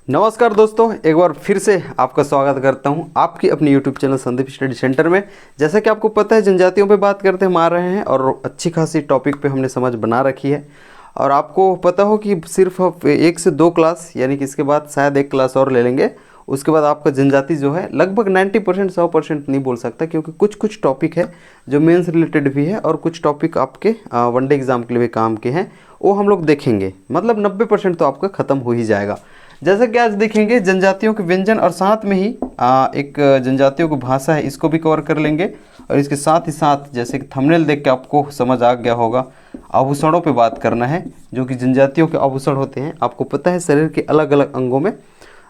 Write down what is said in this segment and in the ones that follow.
नमस्कार दोस्तों, एक बार फिर से आपका स्वागत करता हूं आपकी अपनी YouTube channel Sandeep study centre में। जैसा कि आपको पता है, जनजातियों पे बात करते हम आ रहे हैं और अच्छी खासी टॉपिक पे हमने समझ बना रखी है। और आपको पता हो कि सिर्फ 1 से 2 क्लास, यानी कि इसके बाद शायद 1 क्लास और ले लेंगे। उसके बाद आपका जनजाति जो है लगभग 90% 100% नहीं बोल सकता, क्योंकि कुछ कुछ टॉपिक है जो मेंस रिलेटेड भी है और कुछ टॉपिक आपके वनडे एग्ज़ाम के लिए भी काम के हैं, वो हम लोग देखेंगे। मतलब 90% तो आपका ख़त्म हो ही जाएगा। जैसे कि आज देखेंगे जनजातियों के व्यंजन और साथ में ही एक जनजातियों की भाषा है, इसको भी कवर कर लेंगे। और इसके साथ ही साथ जैसे कि थंबनेल देख के आपको समझ आ गया होगा, आभूषणों पे बात करना है, जो कि जनजातियों के आभूषण होते हैं। आपको पता है शरीर के अलग अलग अंगों में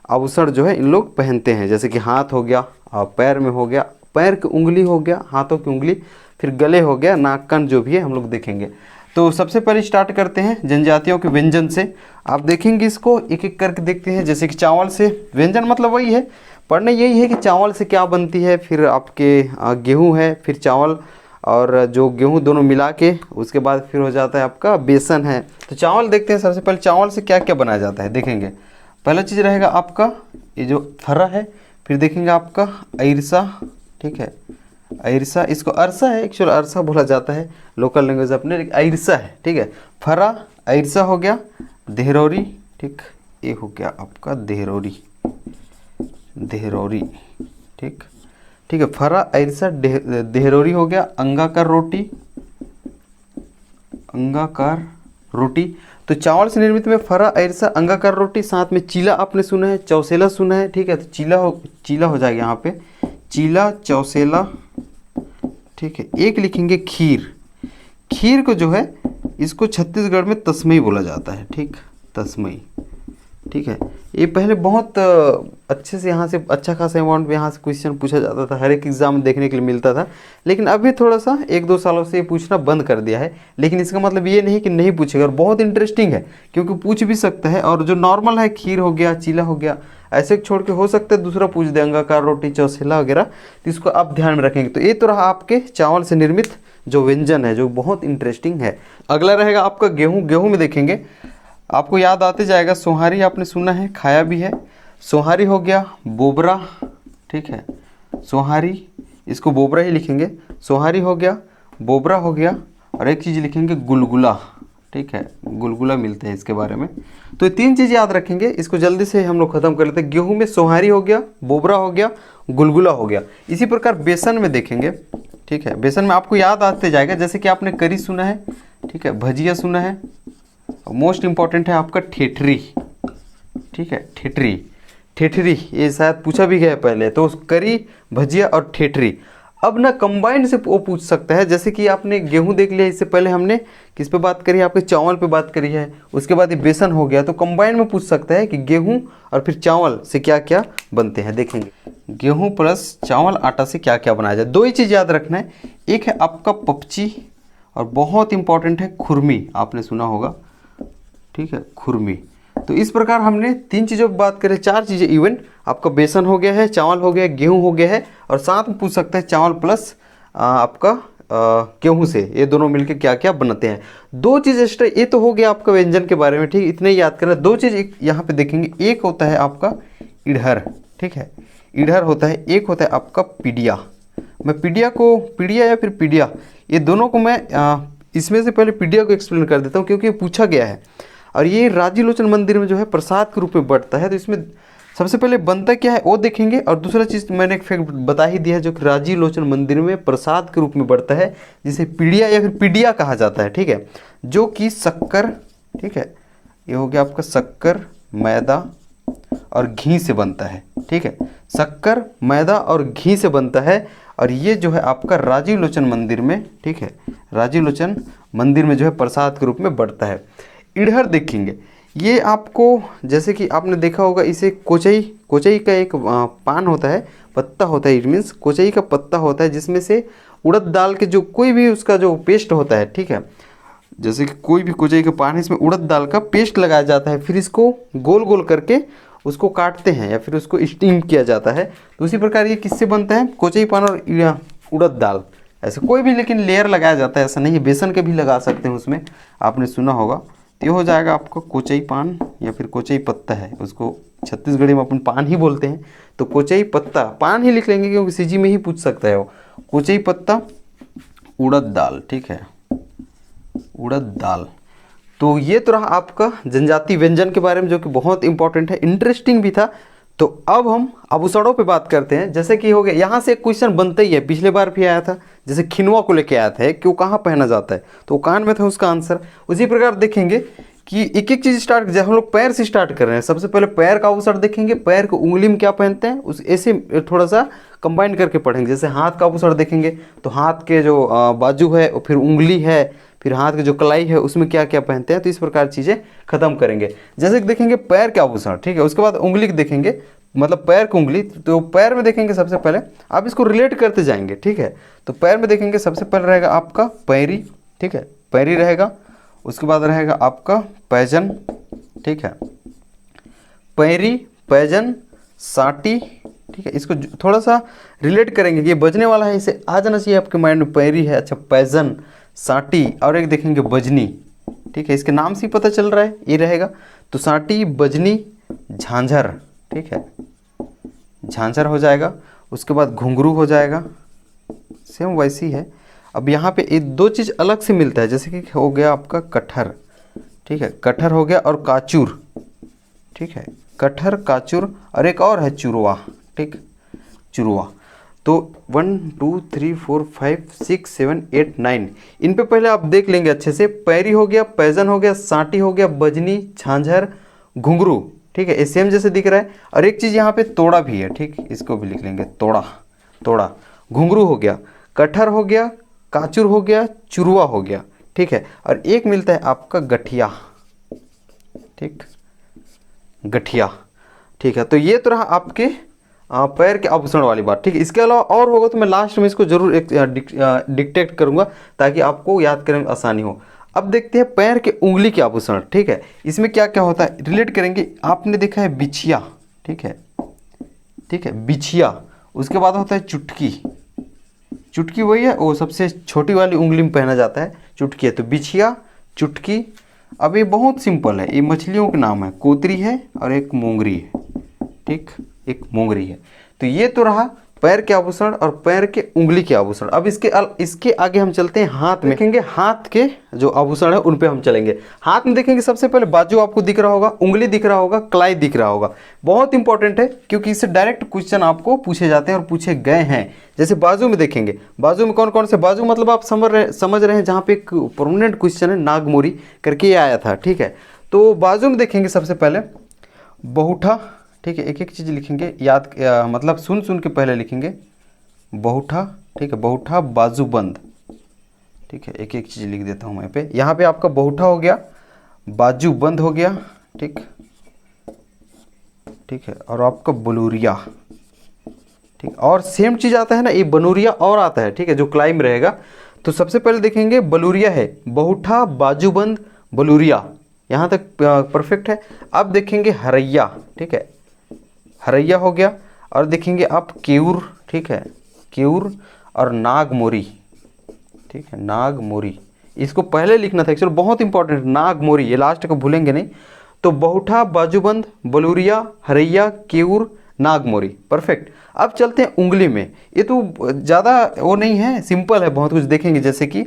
आभूषण जो है इन लोग पहनते हैं। जैसे कि हाथ हो गया, पैर में हो गया, पैर की उंगली हो गया, हाथों की उंगली, फिर गले हो गया, नाक कान जो भी है हम लोग देखेंगे। तो सबसे पहले स्टार्ट करते हैं जनजातियों के व्यंजन से। आप देखेंगे इसको एक एक करके देखते हैं। जैसे कि चावल से व्यंजन मतलब वही है, पढ़ने यही है कि चावल से क्या बनती है। फिर आपके गेहूं है, फिर चावल और जो गेहूं दोनों मिला के उसके बाद फिर हो जाता है आपका बेसन है। तो चावल देखते हैं। सबसे पहले चावल से क्या क्या बनाया जाता है देखेंगे। पहला चीज़ रहेगा आपका ये जो फरा है, फिर देखेंगे आपका अरसा, ठीक है, अरसा, इसको अरसा है, एक्चुअल अरसा बोला जाता है लोकल लैंग्वेज अपने, अरसा है, ठीक है। फरा अरसा हो गया, देहरौरी, ठीक, ये हो गया आपका देहरौरी, देहरौरी, ठीक, ठीक है। फरा अरसा देहरौरी हो गया। अंगाकार रोटी, अंगाकार रोटी। तो चावल से निर्मित में फरा अरसा अंगाकार रोटी, साथ में चीला आपने सुना है, चौसेला सुना है, ठीक है। तो चीला हो जाएगा यहाँ पे, चीला चौसेला, ठीक है। एक लिखेंगे खीर। खीर को जो है इसको छत्तीसगढ़ में तस्मई बोला जाता है, ठीक, तस्मई, ठीक है। ये पहले बहुत अच्छे से यहाँ से अच्छा खासा अमाउंट में यहाँ से क्वेश्चन पूछा जाता था, हर एक एग्जाम में देखने के लिए मिलता था। लेकिन अभी थोड़ा सा 1-2 सालों से ये पूछना बंद कर दिया है। लेकिन इसका मतलब ये नहीं कि नहीं पूछेगा, और बहुत इंटरेस्टिंग है क्योंकि पूछ भी सकता है। और जो नॉर्मल है खीर हो गया, चीला हो गया, ऐसे छोड़ के हो सकता है दूसरा पूछ दे, अंगाकार रोटी, चौसेला वगैरह। तो इसको आप ध्यान में रखेंगे। तो ये तो रहा आपके चावल से निर्मित जो व्यंजन है, जो बहुत इंटरेस्टिंग है। अगला रहेगा आपका गेहूँ। गेहूँ में देखेंगे, आपको याद आते जाएगा, सोहारी आपने सुना है, खाया भी है। सोहारी हो गया, बोबरा, ठीक है, सोहारी, इसको बोबरा ही लिखेंगे। सोहारी हो गया, बोबरा हो गया, और एक चीज़ लिखेंगे गुलगुला, ठीक है, गुलगुला मिलते हैं इसके बारे में। तो ये 3 चीज़ याद रखेंगे। इसको जल्दी से हम लोग खत्म कर लेते हैं। गेहूं में सोहारी हो गया, बोबरा हो गया, गुलगुला हो गया। इसी प्रकार बेसन में देखेंगे, ठीक है। बेसन में आपको याद आते जाएगा, जैसे कि आपने करी सुना है, ठीक है, भजिया सुना है, मोस्ट इंपॉर्टेंट है आपका ठेठरी, ठीक है, ठेठरी, ठेठरी ये शायद पूछा भी गया है पहले। तो करी, भजिया और ठेठरी। अब ना कंबाइंड से वो पूछ सकता है। जैसे कि आपने गेहूं देख लिया, इससे पहले हमने किस पे बात करी है, आपके चावल पे बात करी है, उसके बाद ये बेसन हो गया। तो कंबाइंड में पूछ सकता है कि गेहूं और फिर चावल से क्या क्या बनते हैं देखेंगे। गेहूं प्लस चावल आटा से क्या क्या बनाया जाए। 2 ही चीज़ याद रखना है, एक है आपका पपची और बहुत इंपॉर्टेंट है खुरमी, आपने सुना होगा, ठीक है, खुरमी। तो इस प्रकार हमने 3 चीज़ों की बात करें, 4 चीज़ें इवन आपका बेसन हो गया है, चावल हो गया, गेहूं हो गया है, और साथ में पूछ सकता है चावल प्लस आपका गेहूं से ये दोनों मिलके क्या क्या बनाते हैं। 2 चीज़ एक्स्ट्रा, ये तो हो गया आपका व्यंजन के बारे में, ठीक, इतने ही याद करना। 2 चीज़ यहाँ पे देखेंगे, एक होता है आपका इडहर, ठीक है, इडहर होता है, एक होता है आपका पीडिया। मैं पीडिया या फिर पीडिया, ये दोनों को मैं इसमें से पहले पीडिया को एक्सप्लेन कर देता हूँ, क्योंकि ये पूछा गया है। और ये राजी लोचन मंदिर में जो है प्रसाद के रूप में बढ़ता है। तो इसमें सबसे पहले बनता क्या है वो देखेंगे, और दूसरा चीज़ मैंने एक फैक्ट बता ही दिया है, जो कि राजी लोचन मंदिर में प्रसाद के रूप में बढ़ता है, जिसे पीडिया या फिर पीडिया कहा जाता है, ठीक है, जो कि शक्कर, ठीक है, ये हो गया आपका शक्कर, मैदा और घी से बनता है, ठीक है, शक्कर, मैदा और घी से बनता है। और ये जो है आपका राजीव लोचन मंदिर में, ठीक है, राजीव लोचन मंदिर में जो है प्रसाद के रूप में बढ़ता है। इडहर देखेंगे, ये आपको जैसे कि आपने देखा होगा, इसे कोचई का एक पान होता है, पत्ता होता है, इट मीन्स कोचई का पत्ता होता है, जिसमें से उड़द दाल के जो कोई भी उसका जो पेस्ट होता है, ठीक है, जैसे कि कोई भी कोचई का पान है, इसमें उड़द दाल का पेस्ट लगाया जाता है। फिर इसको गोल गोल करके उसको काटते हैं या फिर उसको स्टीम किया जाता है। तो उसी प्रकार ये किससे बनता है, कोचई पान और उड़द दाल, ऐसे कोई भी लेकिन लेयर लगाया जाता है, ऐसा नहीं है। बेसन के भी लगा सकते हैं उसमें, आपने सुना होगा, तो ये हो जाएगा आपका कोचई पान या फिर कोचई पत्ता है, उसको छत्तीसगढ़ी में अपन पान ही बोलते हैं, तो कोचई पत्ता पान ही लिख लेंगे क्योंकि सीजी में ही पूछ सकता है वो। कोचई पत्ता, उड़द दाल, ठीक है, उड़द दाल। तो ये तो रहा आपका जनजाति व्यंजन के बारे में, जो कि बहुत इंपॉर्टेंट है, इंटरेस्टिंग भी था। तो अब हम आभूषणों पे बात करते हैं। जैसे कि हो गया, यहाँ से एक क्वेश्चन बनता ही है, पिछले बार भी आया था, जैसे खिनवा को लेके आया था कि वो कहाँ पहना जाता है, तो वो कान में था उसका आंसर। उसी प्रकार देखेंगे कि एक एक चीज़ स्टार्ट, जैसे हम लोग पैर से स्टार्ट कर रहे हैं, सबसे पहले पैर का आभूषण देखेंगे, पैर को उंगली में क्या पहनते हैं उस ऐसे थोड़ा सा कंबाइन करके पढ़ेंगे। जैसे हाथ का आभूषण देखेंगे तो हाथ के जो बाजू है, फिर उंगली है, फिर हाथ की जो कलाई है उसमें क्या क्या पहनते हैं, तो इस प्रकार चीज़ें खत्म करेंगे। जैसे कि देखेंगे पैर के आभूषण, ठीक है, उसके बाद उंगली देखेंगे, मतलब पैर की उंगली। तो पैर में देखेंगे सबसे पहले, आप इसको रिलेट करते जाएंगे, ठीक है। तो पैर में देखेंगे सबसे पहले रहेगा आपका पैरी, ठीक है, पैरी रहेगा। उसके बाद रहेगा आपका पैजन, ठीक है, पैरी, पैजन, साटी, ठीक है। इसको थोड़ा सा रिलेट करेंगे कि ये बजने वाला है, इसे आ जाना चाहिए आपके माइंड में। पैरी है, अच्छा, पैजन, साटी, और एक देखेंगे बजनी, ठीक है, इसके नाम से ही पता चल रहा है ये रहेगा। तो साटी, बजनी, झांझर, ठीक है, झांझर हो जाएगा। उसके बाद घुंघरू हो जाएगा, सेम वैसी है। अब यहाँ पे ये दो चीज़ अलग से मिलता है, जैसे कि हो गया आपका कटहर, ठीक है, कटहर हो गया, और काचूर, ठीक है, कटहर, काचूर, और एक और है चुरवा, ठीक, चुरवा। तो 1 2 3 4 5 6 7 8 9, इन पे पहले आप देख लेंगे अच्छे से। पैरी हो गया, पैजन हो गया, साटी हो गया, बजनी, झांझर, घुंघरू, ठीक है, ये सेम जैसे दिख रहा है। और एक चीज़ यहाँ पे तोड़ा भी है, ठीक, इसको भी लिख लेंगे, तोड़ा, तोड़ा। घुंघरू हो गया, कटहर हो गया, काचूर हो गया, चुरवा हो गया, ठीक है। और एक मिलता है आपका गठिया, ठीक, गठिया, ठीक है। तो ये तो रहा आपके पैर के आभूषण वाली बात, ठीक है। इसके अलावा और होगा तो मैं लास्ट में इसको जरूर एक डिक्टेट करूंगा ताकि आपको याद करने में आसानी हो। अब देखते हैं पैर के उंगली के आभूषण, ठीक है, इसमें क्या क्या होता है रिलेट करेंगे। आपने देखा है बिछिया, ठीक है, ठीक है, बिछिया। उसके बाद होता है चुटकी, चुटकी वही है, वो सबसे छोटी वाली उंगली में पहना जाता है, चुटकी है। तो बिछिया, चुटकी। अब ये बहुत सिंपल है, ये मछलियों के नाम है, कोतरी है और एक मोंगरी है, ठीक, एक मोंगरी है। तो ये तो रहा पैर के आभूषण और पैर के उंगली के आभूषण। अब इसके आगे हम चलते हैं हाथ में, देखेंगे हाथ के जो आभूषण है उन पे हम चलेंगे। हाथ में देखेंगे सबसे पहले बाजू आपको दिख रहा होगा, उंगली दिख रहा होगा, कलाई दिख रहा होगा। बहुत इंपॉर्टेंट है क्योंकि इससे डायरेक्ट क्वेश्चन आपको पूछे जाते हैं और पूछे गए हैं। जैसे बाजू में देखेंगे, बाजू में कौन कौन से बाजू, मतलब आप समझ रहे हैं, जहाँ पे एक परमानेंट क्वेश्चन है नागमोरी करके आया था, ठीक है। तो बाजू में देखेंगे सबसे पहले बहुठा, ठीक है, एक एक चीज़ लिखेंगे, मतलब सुन सुन के पहले लिखेंगे, बहुठा, ठीक है, बहुठा, बाजूबंद, ठीक है, एक एक चीज़ लिख देता हूँ मैं पे। यहाँ पे आपका बहुठा हो गया, बाजूबंद हो गया, ठीक, ठीक है, और आपका बलूरिया, ठीक, और सेम चीज़ आता है ना, ये बनूरिया और आता है, ठीक है, जो क्लाइम रहेगा। तो सबसे पहले देखेंगे बलूरिया है, बहुठा, बाजूबंद, बलूरिया, यहाँ तक परफेक्ट है। अब देखेंगे हरैया, ठीक है, हरैया हो गया। और देखेंगे आप केऊर, ठीक है, केऊर, और नागमोरी, ठीक है, नागमोरी। इसको पहले लिखना था एक्चुअली, बहुत इंपॉर्टेंट, नागमोरी, ये लास्ट को भूलेंगे नहीं। तो बहुठा, बाजूबंद, बलूरिया, हरैया, केऊर, नागमोरी, परफेक्ट। अब चलते हैं उंगली में। ये तो ज़्यादा वो नहीं है, सिंपल है, बहुत कुछ देखेंगे, जैसे कि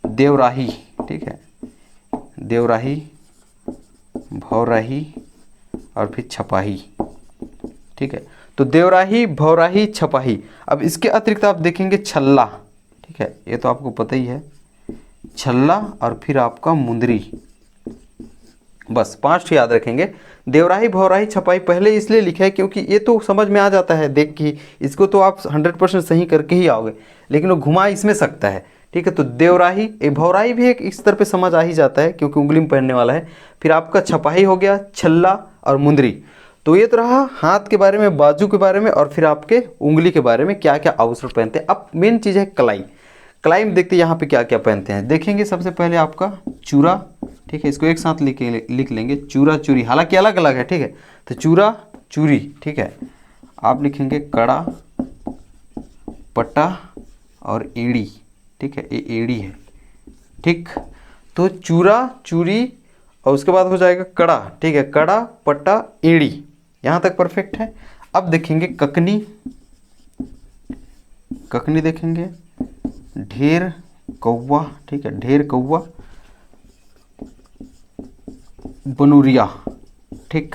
देवराही, ठीक है, देवराही, भौराही, और फिर छपाही, ठीक है। तो देवराही, भौराही, छपाही। अब इसके अतिरिक्त आप देखेंगे छल्ला, ठीक है, ये तो आपको पता ही है, छल्ला, और फिर आपका मुंदरी। बस 5 याद रखेंगे। देवराही, भौराही, छपाई पहले इसलिए लिखा है क्योंकि ये तो समझ में आ जाता है देख के, इसको तो आप 100% सही करके ही आओगे, लेकिन वो घुमा इसमें सकता है, ठीक है। तो देवराही, भौराही भी एक इस तरह पे समझ आ ही जाता है क्योंकि उंगली में पहनने वाला है। फिर आपका छपाही हो गया, छल्ला और मुंदरी। तो ये तो रहा हाथ के बारे में, बाजू के बारे में, और फिर आपके उंगली के बारे में क्या क्या आभूषण पहनते हैं। अब मेन चीज़ है कलाई। कलाई में देखते हैं यहाँ पे क्या क्या पहनते हैं। देखेंगे सबसे पहले आपका चूड़ा, ठीक है, इसको एक साथ लिख लेंगे, चूड़ा, चूड़ी, हालांकि अलग अलग है, ठीक है। तो चूड़ा, चूड़ी, ठीक है। आप लिखेंगे कड़ा, पट्टा और एड़ी, ठीक है, ये एड़ी है, ठीक। तो चूड़ा, चूड़ी और उसके बाद हो जाएगा कड़ा, ठीक है, कड़ा पट्टा ईड़ी, यहाँ तक परफेक्ट है। अब देखेंगे ककनी, ककनी देखेंगे, ढेर कौवा, ठीक है, ढेर कौवा, बनूरिया, ठीक,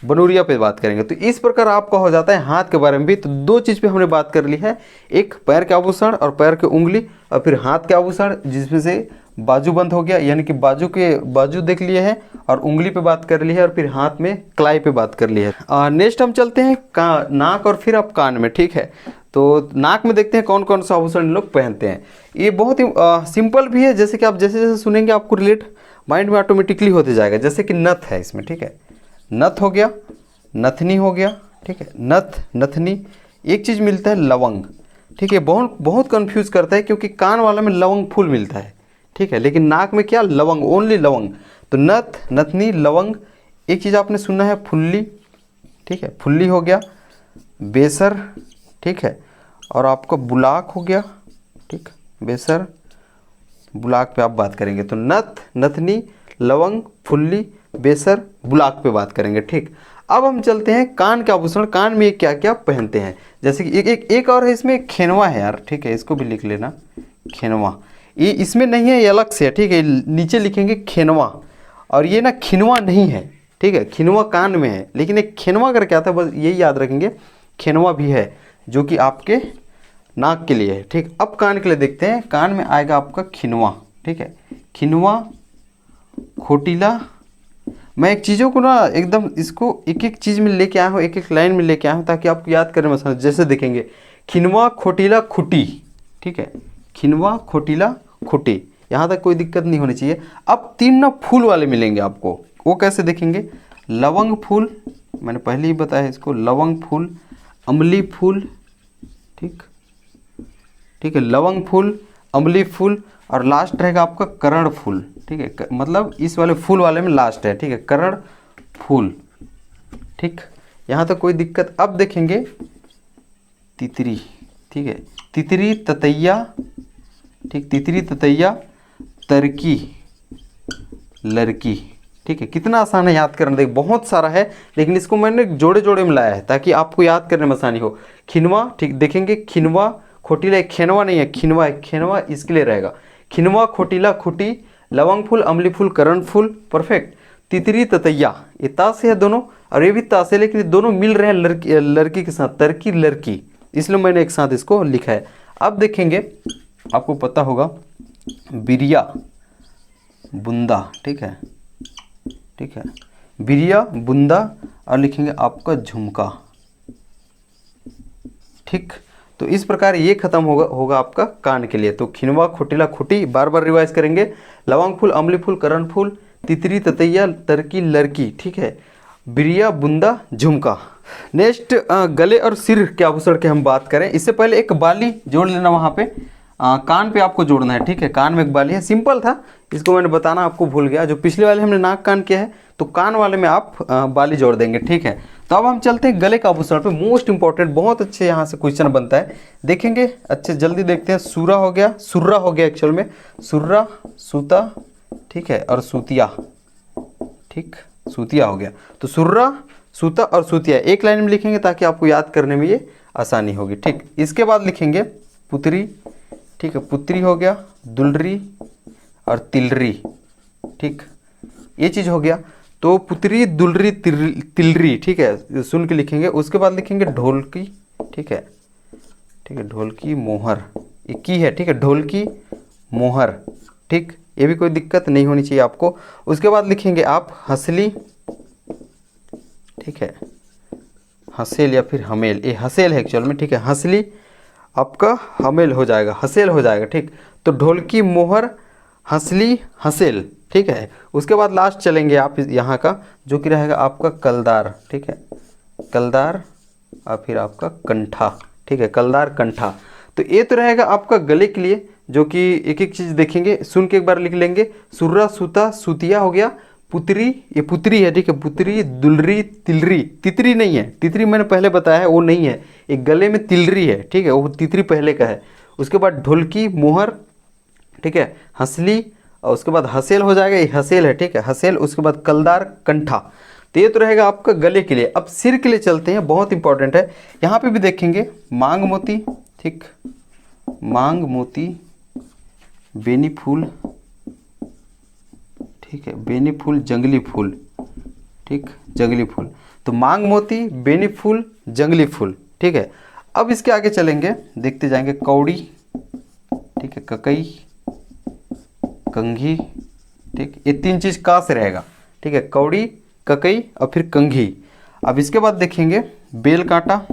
बनूरिया पे बात करेंगे। तो इस प्रकार आपका हो जाता है हाथ के बारे में भी। तो दो चीज़ पे हमने बात कर ली है, एक पैर के आभूषण और पैर के उंगली, और फिर हाथ के आभूषण जिसमें से बाजू बंद हो गया, यानी कि बाजू देख लिए हैं, और उंगली पे बात कर ली है, और फिर हाथ में कलाई पे बात कर ली है। नेक्स्ट हम चलते हैं नाक और फिर अब कान में, ठीक है। तो नाक में देखते हैं कौन कौन सा आभूषण लोग पहनते हैं। ये बहुत ही सिंपल भी है, जैसे कि आप जैसे जैसे सुनेंगे आपको रिलेट माइंड में ऑटोमेटिकली होते जाएगा। जैसे कि नथ है इसमें, ठीक है, नथ हो गया, नथनी हो गया, ठीक है, नथ नथनी। एक चीज़ मिलता है लवंग, ठीक है, बहुत बहुत कन्फ्यूज करता है क्योंकि कान वाला में लवंग फूल मिलता है, ठीक है, लेकिन नाक में क्या, लवंग, ओनली लवंग। तो नथ नथनी लवंग। एक चीज़ आपने सुना है फुल्ली, ठीक है, फुल्ली हो गया, बेसर, ठीक है, और आपका बुलाक हो गया, ठीक, बेसर बुलाक पे आप बात करेंगे। तो नथ नथनी लवंग फुल्ली बेसर बुलाक पे बात करेंगे, ठीक। अब हम चलते हैं कान के आभूषण, कान में क्या क्या पहनते हैं। जैसे कि एक और है इसमें, खेनवा है यार, ठीक है, इसको भी लिख लेना, खेनवा। ये इसमें नहीं है, ये अलग से है, ठीक है, नीचे लिखेंगे खेनवा। और ये ना खिनवा नहीं है, ठीक है, खिनवा कान में है, लेकिन एक खेनवा कर क्या था, बस यही याद रखेंगे, खेनवा भी है जो कि आपके नाक के लिए है, ठीक। अब कान के लिए देखते हैं, कान में आएगा आपका खिनवा, ठीक है, खिनवा, खोटीला। मैं एक चीज़ों को ना एकदम इसको एक एक चीज़ में लेके आया हूँ, एक एक लाइन में लेके आया हूँ ताकि आपको याद करने में आसान। जैसे देखेंगे खिनवा खोटीला खुटी, ठीक है, खिनवा खोटीला खुटी, यहाँ तक कोई दिक्कत नहीं होनी चाहिए। अब तीन ना फूल वाले मिलेंगे आपको, वो कैसे देखेंगे, लवंग फूल, मैंने पहले ही बताया इसको, लवंग फूल, अमली फूल, ठीक, ठीक है, लवंग फूल, अमली फूल, और लास्ट रहेगा आपका करण फूल, ठीक है, मतलब इस वाले फूल वाले में लास्ट है, ठीक है, करण फूल, ठीक, यहाँ तक कोई दिक्कत। अब देखेंगे तितरी, ठीक है, तितरी ततैया, ठीक, तितरी ततैया, तरकी लड़की, ठीक है। कितना आसान है याद करना, देख बहुत सारा है, लेकिन इसको मैंने जोड़े जोड़े में लाया है ताकि आपको याद करने में आसानी हो। खिनवा, ठीक, देखेंगे खिनवा खोटीला, एक खेनवा नहीं है, खिनवा है, खेनवा इसके लिए रहेगा, खिनवा खोटीला खुटी, लवंग फूल अमली फूल करण फूल, परफेक्ट। तितरी ततैया, ये ता से है दोनों, और ये भी ता से, लेकिन दोनों मिल रहे हैं लड़की लड़की के साथ, तरकी लड़की, इसलिए मैंने एक साथ इसको लिखा है। अब देखेंगे, आपको पता होगा बिरिया बुंदा, ठीक है, ठीक है, बिरिया बुंदा, और लिखेंगे आपका झुमका, ठीक। तो इस प्रकार ये खत्म होगा आपका कान के लिए। तो खिनवा खोटीला खुटी बार बार रिवाइज करेंगे, लवंग फूल अमली फूल करण फूल, तितरी ततैया तरकी लड़की, ठीक है, बिरिया बुंदा झुमका। नेक्स्ट गले और सिर के आभूषण के हम बात करें, इससे पहले एक बाली जोड़ लेना वहाँ पे, कान पे आपको जोड़ना है, ठीक है, कान में एक बाली है, सिंपल था, इसको मैंने बताना आपको भूल गया। जो पिछले वाले हमने नाक कान किया है, तो कान वाले में आप बाली जोड़ देंगे, ठीक है। तो अब हम चलते हैं गले का आभूषण पे, मोस्ट इंपॉर्टेंट, बहुत अच्छे यहाँ से क्वेश्चन बनता है, देखेंगे अच्छे जल्दी देखते हैं। सूरा हो गया, सुर्रा हो गया एक्चुअल में, सुर्रा सूता, ठीक है, और सूतिया, ठीक, सूतिया हो गया। तो सुर्रा सूता और सूतिया एक लाइन में लिखेंगे ताकि आपको याद करने में ये आसानी होगी, ठीक। इसके बाद लिखेंगे पुत्री, ठीक है, पुत्री हो गया, दुलरी और तिलरी, ठीक, ये चीज़ हो गया। तो पुत्री दुलरी तिलरी, ठीक है, सुन के लिखेंगे। उसके बाद लिखेंगे ढोलकी, ठीक है, ठीक है, ढोलकी मोहर, ये की है, ठीक है, ढोलकी मोहर, ठीक, ये भी कोई दिक्कत नहीं होनी चाहिए आपको। उसके बाद लिखेंगे आप हंसली, ठीक है, हंसेल या फिर हमेल, ये हंसेल है एक्चुअल में, ठीक है, हंसली आपका हमेल हो जाएगा, हंसेल हो जाएगा, ठीक। तो ढोलकी मोहर हंसली हंसेल, ठीक है। उसके बाद लास्ट चलेंगे आप यहाँ का, जो कि रहेगा आपका कलदार, ठीक है, कलदार, और फिर आपका कंठा, ठीक है, कलदार कंठा। तो ये तो रहेगा आपका गले के लिए, जो कि एक एक चीज़ देखेंगे, सुन के एक बार लिख लेंगे। सुर्रा सूता सूतिया हो गया, पुत्री, ये पुत्री है, ठीक है, पुत्री दुलरी तिलरी, तितरी नहीं है, तितरी मैंने पहले बताया है वो नहीं है, एक गले में तिलरी है, ठीक है, वो तितरी पहले का है। उसके बाद ढोलकी मोहर, ठीक है, हंसली और उसके बाद हसेल हो जाएगा, ये हसेल है, ठीक है, हसेल। उसके बाद कलदार कंठा, तो ये तो रहेगा आपका गले के लिए। अब सिर के लिए चलते हैं, बहुत इंपॉर्टेंट है। यहाँ पे भी देखेंगे मांग मोती, ठीक, मांग मोती, बेनी फूल, ठीक है, बेनी फूल, जंगली फूल, ठीक, जंगली फूल। तो मांग मोती, बेनी फूल, जंगली फूल, ठीक है। अब इसके आगे चलेंगे, देखते जाएंगे, कौड़ी, ठीक है, ककई, कंघी, ठीक, ये 3 चीज़ का से रहेगा, ठीक है, कौड़ी, ककई और फिर कंघी। अब इसके बाद देखेंगे बेल कांटा,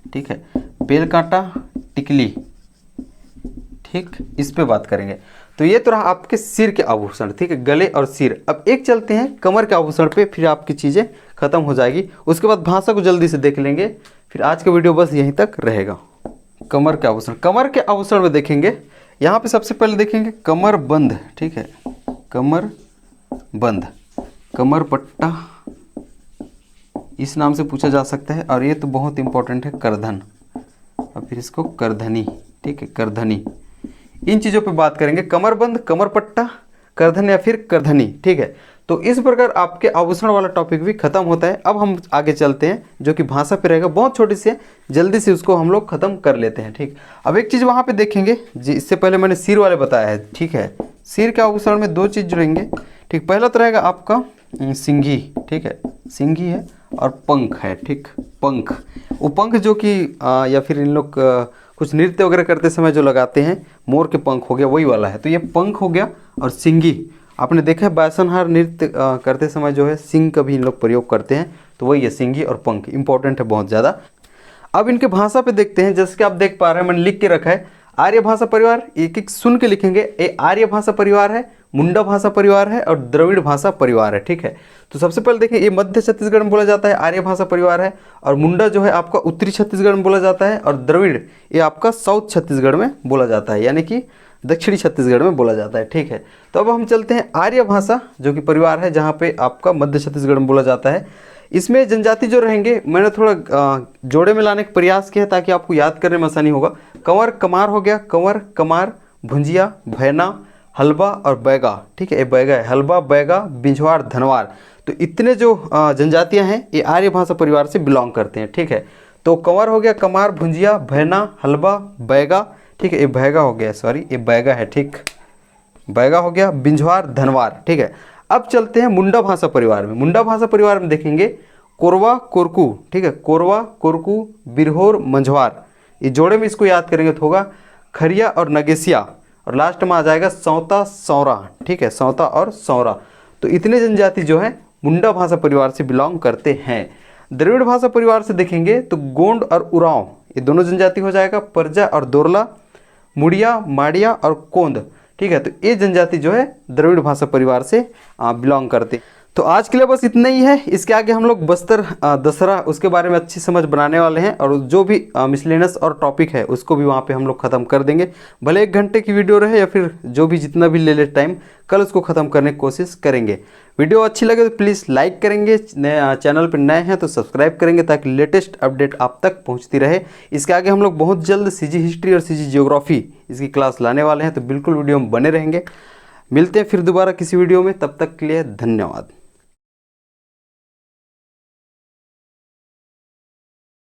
ठीक है, बेल कांटा, टिकली, ठीक, इस पे बात करेंगे। तो ये तो रहा आपके सिर के आभूषण, ठीक है, गले और सिर। अब एक चलते हैं कमर के आभूषण पे, फिर आपकी चीज़ें खत्म हो जाएगी। उसके बाद भाषा को जल्दी से देख लेंगे, फिर आज का वीडियो बस यहीं तक रहेगा। कमर के आभूषण, कमर के आभूषण में देखेंगे, यहाँ पे सबसे पहले देखेंगे कमर बंद, ठीक है, कमर बंद, कमर पट्टा, इस नाम से पूछा जा सकता है। और ये तो बहुत इंपॉर्टेंट है, करधन, और फिर इसको करधनी, ठीक है, करधनी। इन चीज़ों पे बात करेंगे, कमरबंद, कमर पट्टा, करधन या फिर करधनी, ठीक है। तो इस प्रकार आपके आभूषण वाला टॉपिक भी खत्म होता है। अब हम आगे चलते हैं, जो कि भाषा पे रहेगा, बहुत छोटी सी है, जल्दी से उसको हम लोग खत्म कर लेते हैं, ठीक। अब एक चीज़ वहाँ पे देखेंगे जी, इससे पहले मैंने सिर वाले बताया है, ठीक है। सिर के आभूषण में 2 चीज़ जुड़ेंगे, ठीक। पहला तो रहेगा आपका सिंघी, ठीक है, सिंघी है, और पंख है, ठीक, पंख। वो पंख जो कि या फिर इन लोग कुछ नृत्य वगैरह करते समय जो लगाते हैं, मोर के पंख हो गया, वही वाला है। तो ये पंख हो गया। और सिंगी, आपने देखा है बैसनहार नृत्य करते समय जो है सिंग का भी इन लोग प्रयोग करते हैं, तो वही है, सिंगी और पंख, इंपॉर्टेंट है बहुत ज़्यादा। अब इनके भाषा पे देखते हैं, जैसे कि आप देख पा रहे हैं, मैंने लिख के रखा है आर्य भाषा परिवार, एक एक सुन के लिखेंगे। ये आर्य भाषा परिवार है, मुंडा भाषा परिवार है और द्रविड़ भाषा परिवार है, ठीक है। तो सबसे पहले देखिए, ये मध्य छत्तीसगढ़ में बोला जाता है, आर्य भाषा परिवार है। और मुंडा जो है आपका उत्तरी छत्तीसगढ़ में बोला जाता है, और द्रविड़ ये आपका साउथ छत्तीसगढ़ में बोला जाता है, यानी कि दक्षिणी छत्तीसगढ़ में बोला जाता है, ठीक है। तो अब हम चलते हैं आर्य भाषा, जो कि परिवार है, जहाँ पे आपका मध्य छत्तीसगढ़ में बोला जाता है। इसमें जनजाति जो रहेंगे, मैंने थोड़ा जोड़े में लाने का प्रयास किया ताकि आपको याद करने में आसानी होगा। कंवर कमार हो गया, कंवर कमार, भुंजिया, भैना, हलबा और बैगा, ठीक है, ये बैगा है, हलबा, बैगा, बिंझवार, धनवार। तो इतने जो जनजातियां हैं, ये आर्य भाषा परिवार से बिलोंग करते हैं, ठीक है। तो कंवर हो गया, कमार, भुंजिया, भैना, हलबा, बैगा, ठीक है, ये बैगा हो गया, सॉरी ये बैगा है, ठीक, बैगा हो गया, बिंझवार, धनवार, ठीक है। अब चलते हैं मुंडा भाषा परिवार में। मुंडा भाषा परिवार में देखेंगे कोरवा, कोरकू, ठीक है, कोरवा, कोरकू, बिरहोर, मंझवार। ये जोड़े में इसको याद करेंगे तो होगा खरिया और नगेसिया, और लास्ट में आ जाएगा सौता, सौरा, ठीक है, सौता और सौरा। तो इतने जनजाति जो है मुंडा भाषा परिवार से बिलोंग करते हैं। द्रविड़ भाषा परिवार से देखेंगे तो गोंड और उरांव, ये दोनों जनजाति हो जाएगा, परजा और दोरला, मुड़िया, माड़िया और कोंद, ठीक है। तो ये जनजाति जो है द्रविड़ भाषा परिवार से बिलोंग करते हैं। तो आज के लिए बस इतना ही है। इसके आगे हम लोग बस्तर दशहरा उसके बारे में अच्छी समझ बनाने वाले हैं, और जो भी मिसलेनियस और टॉपिक है उसको भी वहाँ पे हम लोग ख़त्म कर देंगे। भले 1 घंटे की वीडियो रहे या फिर जो भी जितना भी ले टाइम, कल उसको ख़त्म करने की कोशिश करेंगे। वीडियो अच्छी लगे तो प्लीज़ लाइक करेंगे, चैनल पर नए हैं तो सब्सक्राइब करेंगे ताकि लेटेस्ट अपडेट आप तक पहुँचती रहे। इसके आगे हम लोग बहुत जल्द सीजी हिस्ट्री और सीजी जियोग्राफी इसकी क्लास लाने वाले हैं, तो बिल्कुल वीडियो में बने रहेंगे। मिलते हैं फिर दोबारा किसी वीडियो में, तब तक के लिए धन्यवाद।